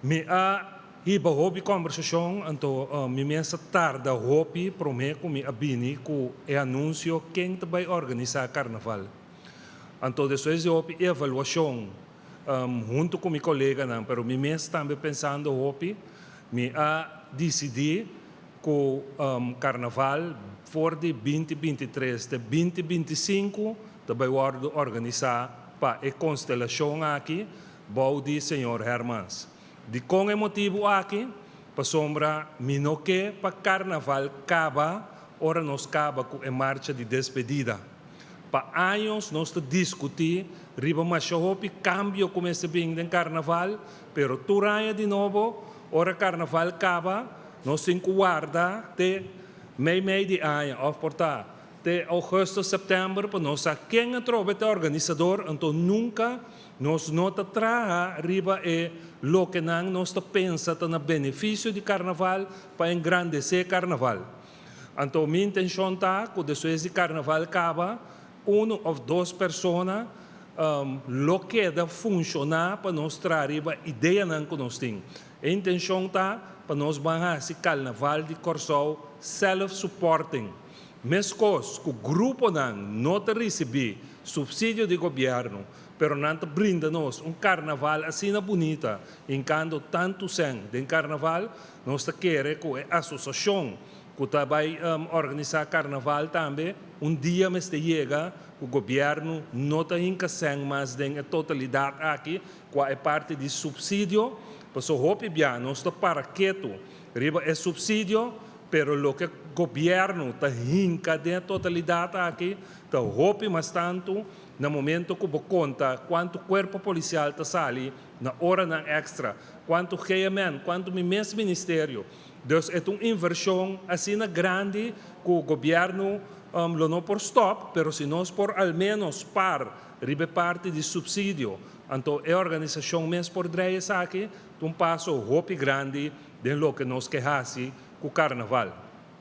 Mi iba hobi conversação, então mi mensa tarda hobi prome com mi abini com e anúncio quem vai organizar carnaval. Então depois de hobi evaluação junto com mi colega não, pero mi mensa também pensando hobi mi decidi que carnaval for de 2023 de 2025 vai organizar para a constelação aqui, bom de senhor Hermans. De com é motivo aqui, para sombra, minoque para carnaval acaba, ora nos acaba com a marcha de despedida. Para anos nós discutir, riba machohopi, cambio como esse bem de carnaval, pero turaya de novo, ora carnaval acaba, nós tem que guardar até mei de ano, ou portar, até agosto, setembro, para nós quem é o organizador, então nunca nós nota traga riba e lo que nós pensa no benefício de carnaval para engrandecer carnaval. Então minha intenção está que depois de carnaval acaba, uma ou duas pessoas lo que dá funcionar para nós trazer a ideia que nós temos. A intenção está para nós banhar esse carnaval de Corsol self-supporting. Mescos que o grupo não recebe subsídio do governo, pero não brinda-nos carnaval assim bonita, enquanto tanto sem de carnaval, nós queremos que a associação que vai organizar carnaval também, dia mais chega, o governo não tem sem mais de totalidade aqui, que é parte de subsídio, para so hope bem, nós para quieto, riba é subsídio, pero lo que o governo está hinca de totalidade aqui, está hope mais tanto, no momento que você conta quanto corpo policial está sali, na hora na extra, quanto GMN, quanto mesmo ministério. Então, é uma inversão assim grande que o governo não por stop, pero se nós por al menos ribe parte de subsídio. Então, a organização mesmo por dreia aqui, um passo hope grande de lo que nós queremos com o carnaval.